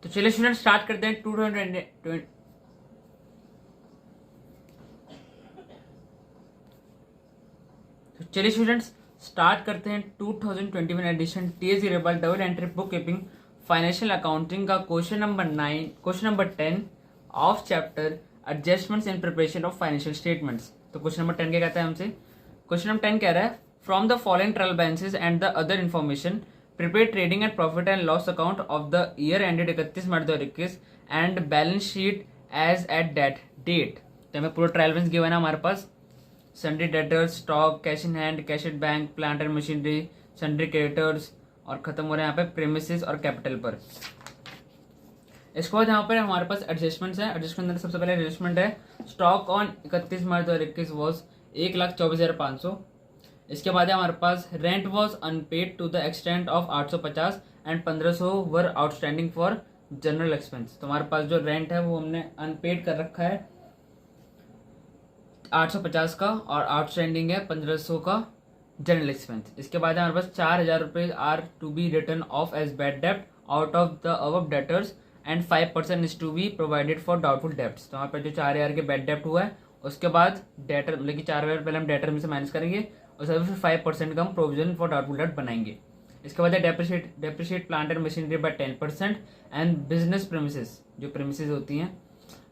तो चलिए student start करते हैं 2020। तो चलिए स्टूडेंट्स स्टार्ट करते हैं 2021 एडिशन टीएस रेबल double entry book keeping financial accounting का question number 10 of chapter adjustments in preparation of financial statements. तो क्वेश्चन नंबर 10 क्या कहता है हमसे? क्वेश्चन नंबर 10 कह रहा है from the following trial balances and the other information prepare trading and profit and loss account of the year ended 31 March 2021 and balance sheet as at that date. तो हमें पूरा ट्रायल बैलेंस गिवन है हमारे पास। Sundry debtors, stock, cash in hand, cash at bank, plant and machinery, sundry creditors और खत्म हो रहे हैं यहाँ पे प्रेमिसेस और कैपिटल पर। इसके बाद यहाँ पर हमारे पास एडजस्टमेंट्स है। एडजस्टमेंट अंदर सबसे पहले एडजस्टमेंट है स्टॉक ऑन 31 मार्च 2021 वॉज 1,24,500। इसके बाद है हमारे पास rent was unpaid to the extent of 850 and 1500 were outstanding for general expense. तो हमारे पास जो रेंट है वो हमने अनपेड कर रखा है 850 का और आउटस्टैंडिंग है 1500 का जनरल एक्सपेंस। इसके बाद हमारे पास 4,000 रुपये are to be written off as bad डेप्ट out of the above debtors and 5% is to be provided for doubtful debts. तो वहाँ पर जो 4,000 के बैड डेप्ट हुआ है उसके बाद डेटर मतलब कि 4,000 पहले हम डेटर में से माइनस करेंगे और फिर 5% का हम प्रोविजन फॉर डाउटफुल डेट बनाएंगे। इसके बाद है depreciate plant and machinery by 10% and business premises जो प्रेमिसेस होती हैं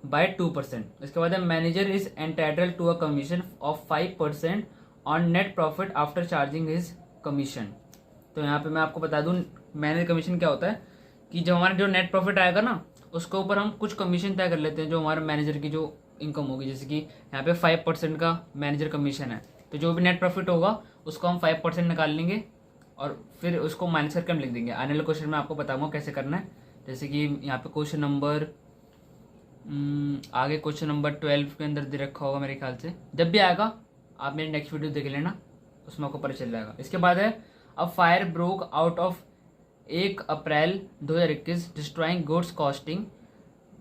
बाय 2%। इसके बाद है manager is entitle to a commission of 5% on net profit after charging his commission. तो यहाँ पे मैं आपको बता दूं मैनेजर कमीशन क्या होता है कि जब हमारा जो नेट प्रॉफिट आएगा ना उसके ऊपर हम कुछ कमीशन तय कर लेते हैं जो हमारे मैनेजर की जो इनकम होगी। जैसे कि यहाँ पे 5% का मैनेजर कमीशन है तो जो भी नेट प्रॉफिट होगा उसको हम 5% निकाल लेंगे और फिर उसको माइनस करके हम लिख देंगे। आने वाले क्वेश्चन में आपको बताऊंगा कैसे करना है। जैसे कि यहाँ पे क्वेश्चन नंबर आगे क्वेश्चन नंबर 12 के अंदर दे रखा होगा मेरे ख्याल से। जब भी आएगा आप मेरी नेक्स्ट वीडियो देख लेना, उसमें आपको पता चल जाएगा। इसके बाद है a fire broke out of 1 April 2021 destroying goods costing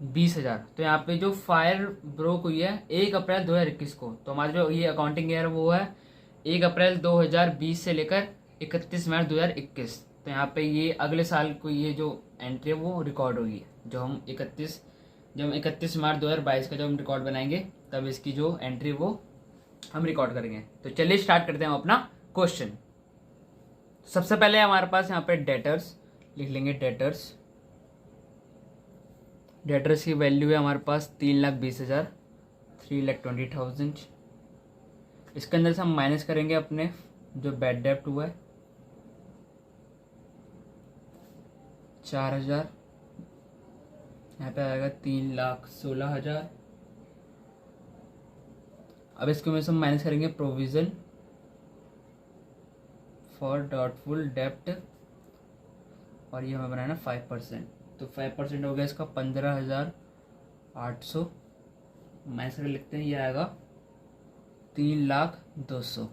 20,000। तो यहाँ पे जो फायर ब्रोक हुई है 1 अप्रैल 2021 को। तो हमारा जो ये अकाउंटिंग ईयर वो है 1 अप्रैल 2020 से लेकर 31 मार्च 2021। तो यहाँ पे ये अगले साल को ये जो एंट्री है वो रिकॉर्ड होगी। जब हम 31 मार्च 2022 का जब हम रिकॉर्ड बनाएंगे तब इसकी जो एंट्री वो हम रिकॉर्ड करेंगे। तो चलिए स्टार्ट करते हैं हम अपना क्वेश्चन। सबसे पहले हमारे पास यहाँ पे डेटर्स लिख लेंगे। डेटर्स की वैल्यू है हमारे पास 3,20,000 3,20,000। इसके अंदर से हम माइनस करेंगे अपने जो बैड डेप्ट हुआ है 4,000। यहाँ पे आएगा 3,16,000। अब इसको में से हम माइनस करेंगे प्रोविजन फॉर डाउटफुल डेप्ट और ये हमें बनाना 5%। तो 5% हो गया इसका 15,800 माइनस करके लिखते हैं। ये आएगा 3,02,000।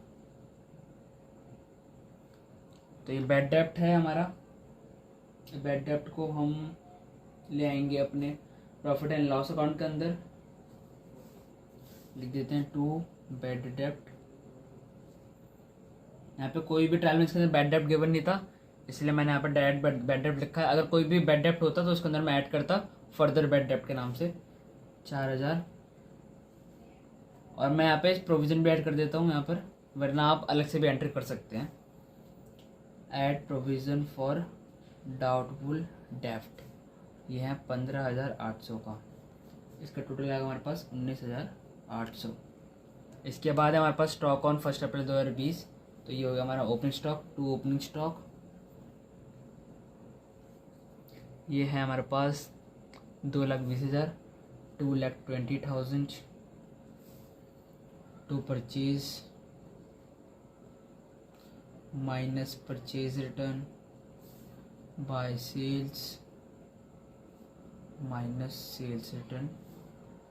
तो ये बैड डेप्ट है हमारा। बैड डेप्ट को हम ले आएंगे अपने प्रॉफिट एंड लॉस अकाउंट के अंदर। लिख देते हैं टू बैड डेप्ट। यहाँ पे कोई भी ट्रायल में इसके अंदर बैड डेप्ट गिवन नहीं था इसलिए मैंने यहाँ पर डायरेक्ट बैड डेप्ट लिखा है। अगर कोई भी बैड डेप्ट होता तो उसके अंदर मैं ऐड करता फर्दर बैड डेप्ट के नाम से 4,000। और मैं यहाँ पे प्रोविजन भी ऐड कर देता हूँ यहाँ पर, वरना आप अलग से भी एंट्री कर सकते हैं। ऐड प्रोविजन फॉर डाउटफुल डेप्ट ये है 15,800 का। इसका टोटल आएगा हमारे पास 19,800। इसके बाद है हमारे पास स्टॉक ऑन 1 अप्रैल 2020। तो ये हो गया हमारा opening stock to opening stock. ये है हमारे पास 2,20,000 2,20,000 to purchase minus purchase return by sales minus sales return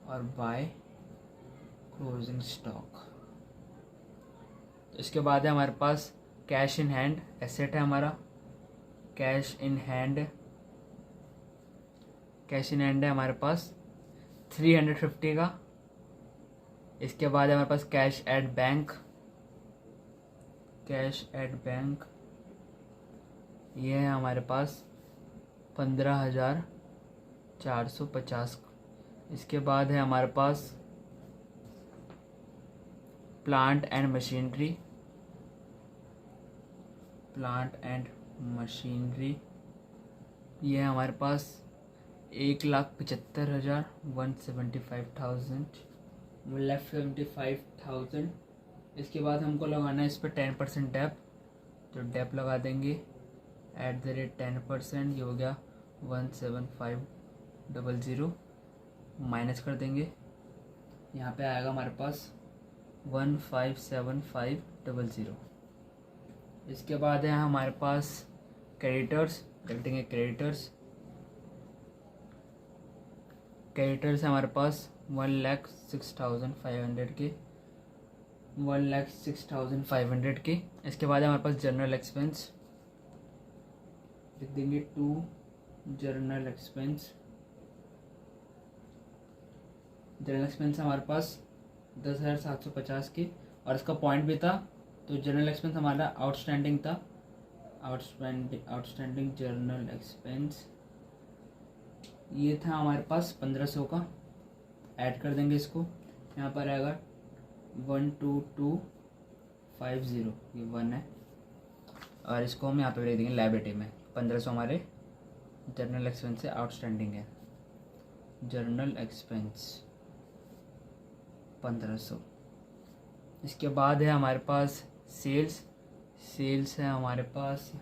और बाय क्लोजिंग स्टॉक। इसके बाद है हमारे पास कैश इन हैंड एसेट है हमारा। कैश इन हैंड है हमारे पास 350 का। इसके बाद है हमारे पास कैश एट बैंक ये है हमारे पास 15,000 450। इसके बाद है हमारे पास प्लांट एंड मशीनरी, ये है हमारे पास 1,75,000, 1,75,000। इसके बाद हमको लगाना है इस पर 10% डेप, तो डेप लगा देंगे @10%, ये हो गया 17500, माइनस कर देंगे, यहाँ पे आएगा हमारे पास 157,500। इसके बाद है हमारे पास क्रेडिटर्स, रख देंगे क्रेडिटर्स है हमारे पास 1,06,500 के, 1,06,500 के। इसके बाद हमारे पास जनरल एक्सपेंस, लिख देंगे 2 जनरल एक्सपेंस हमारे पास 10,750 की, और इसका पॉइंट भी था, तो जनरल एक्सपेंस हमारा आउटस्टैंडिंग था, आउटस्टैंडिंग जनरल एक्सपेंस ये था हमारे पास 1,500 का। ऐड कर देंगे इसको, यहाँ पर आएगा 12250, ये 1 है, और इसको हम यहाँ पे लिख देंगे लायबिलिटी में। 1,500 हमारे जनरल एक्सपेंस से आउटस्टैंडिंग है, जनरल एक्सपेंस 1,500। इसके बाद है हमारे पास सेल्स है हमारे पास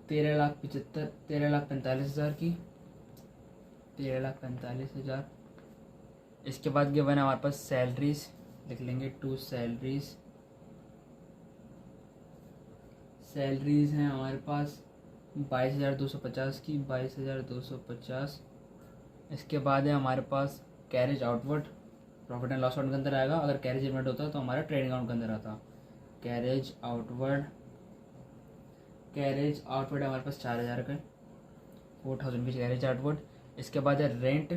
13,45,000 की, 13,45,000। इसके बाद गिवन है हमारे पास सैलरीज, लिख लेंगे 2 सैलरीज हैं हमारे पास 22,250 की, 22,250। इसके बाद है हमारे पास carriage outward, profit and loss account के अंदर आएगा, अगर कैरेज इवेंट होता तो हमारा ट्रेडिंग अकाउंट के अंदर आता। कैरेज आउटवर्ड हमारे पास 4,000 का, 4,000 की कैरेज आउटवर्ड। इसके बाद है रेंट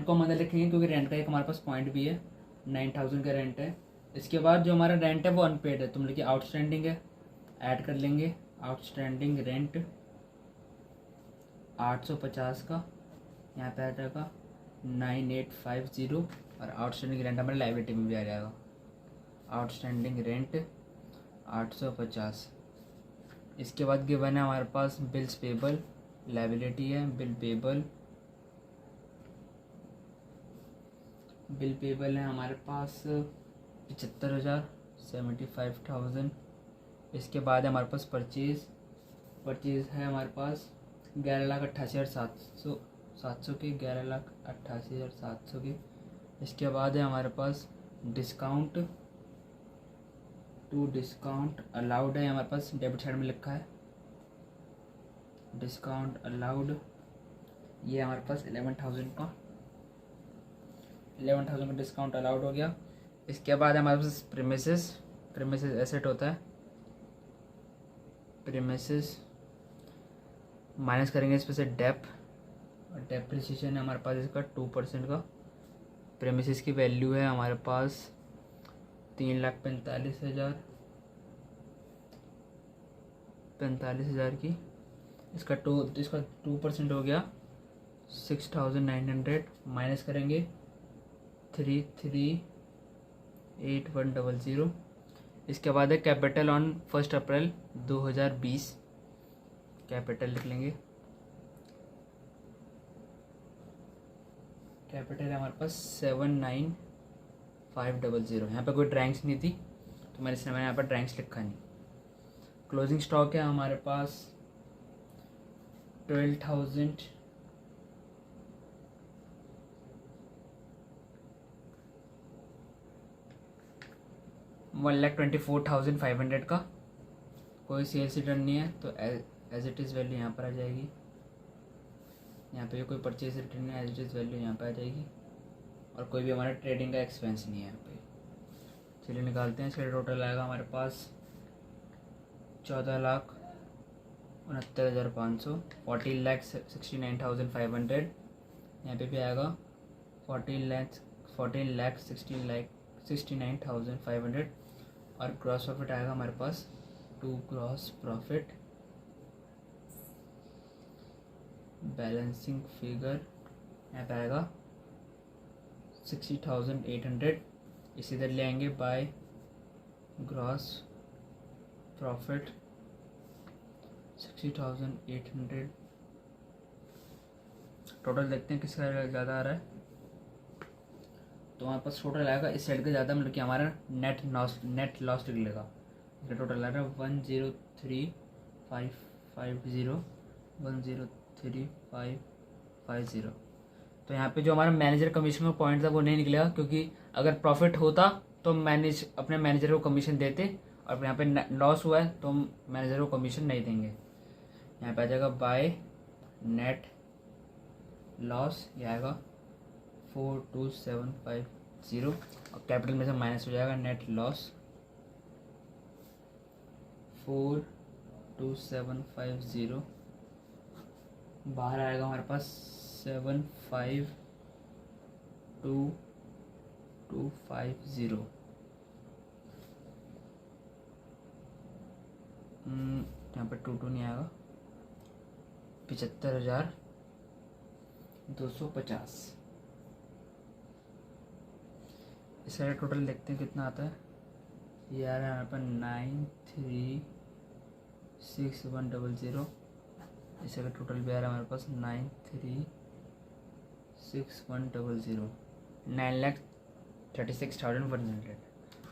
को हम अंदर लिखेंगे क्योंकि रेंट का एक हमारे पास पॉइंट भी है, 9,000 का रेंट है। इसके बाद जो हमारा रेंट है वो अनपेड है, तुम लिखिए आउटस्टैंडिंग है, ऐड कर लेंगे आउटस्टैंडिंग रेंट 850 का, यहाँ पे आ जाएगा 9850, और आउटस्टैंडिंग रेंट हमारे लायबिलिटी में भी आ जाएगा, आउटस्टैंडिंग रेंट 850। इसके बाद गिवन है हमारे पास बिल्स पेबल, लायबिलिटी है, बिल पेबल है हमारे पास 75,000, 75,000। इसके बाद है हमारे पास परचेज है हमारे पास 11,88,700 की, 11,88,700 की। इसके बाद है हमारे पास डिस्काउंट अलाउड है हमारे पास, डेबिट साइड में लिखा है डिस्काउंट अलाउड, ये हमारे पास 11,000 का डिस्काउंट अलाउड हो गया। इसके बाद हमारे पास प्रीमिसेस एसेट होता है, प्रीमिसेस माइनस करेंगे इस पर से डेप, और डेप्रिसिएशन है हमारे पास इसका 2% का। प्रीमिसेस की वैल्यू है हमारे पास 3,45,000 की, इसका 2% हो गया 6,900, माइनस करेंगे 338100। इसके बाद है कैपिटल ऑन 1 अप्रैल 2020, कैपिटल लिख लेंगे, कैपिटल है हमारे पास 79500। यहाँ पे कोई ड्राइंग्स नहीं थी तो मैंने यहाँ पर ड्राइंग्स लिखा नहीं। क्लोजिंग स्टॉक है हमारे पास 12,000, 1,24,500 का, कोई सेल्स रिटर्न नहीं है तो एज इट इज़ वैल्यू यहाँ पर आ जाएगी, यहाँ पे कोई परचेज रिटर्न नहीं है, एज इट इज़ वैल्यू यहाँ पे आ जाएगी, और कोई भी हमारा ट्रेडिंग का एक्सपेंस नहीं है यहाँ पे। चलिए निकालते हैं, इसका टोटल आएगा हमारे पास 14,69,500, 14,69,500। यहाँ पे भी आएगा 14,69,500, और ग्रॉस प्रॉफिट आएगा हमारे पास 2 ग्रॉस प्रॉफिट बैलेंसिंग फिगर यहाँ पे आएगा 60,800। इसी इधर ले आएंगे बाय ग्रॉस प्रॉफिट 60,800। टोटल देखते हैं किसका ज़्यादा आ रहा है। तो हमारे पास टोटल आएगा इस साइड का ज़्यादा, मतलब कि हमारा नेट लॉस निकलेगा। इसका टोटल आ रहा है 103,550 103,550। तो यहाँ पे जो हमारा मैनेजर कमीशन का पॉइंट था वो नहीं निकलेगा, क्योंकि अगर प्रॉफिट होता तो अपने मैनेजर को कमीशन देते, और यहाँ पे लॉस हुआ है तो मैनेजर को कमीशन नहीं देंगे। यहाँ पे आ जाएगा बाय नेट लॉस, ये आएगा 42,750 और कैपिटल में से माइनस हो जाएगा नेट लॉस 42,750। बाहर आएगा हमारे पास 75,250। यहाँ पे 22 नहीं आएगा, 75,250। इसका टोटल देखते हैं कितना आता है। ये आ रहा है यहाँ पर 936100। इसका टोटल भी आ रहा है हमारे पास 936100, 9,36,100।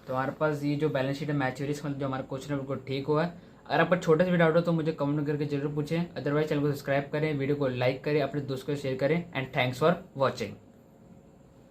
तो हमारे पास ये जो बैलेंस शीट है मैच्योरिटीज मतलब जो हमारा क्वेश्चन है बिल्कुल ठीक हुआ है। अगर आप पर छोटा सा भी डाउट हो तो मुझे कमेंट करके जरूर पूछें। अदरवाइज चैनल को सब्सक्राइब करें, वीडियो को लाइक करें, अपने दोस्तों को शेयर करें। And thanks for watching.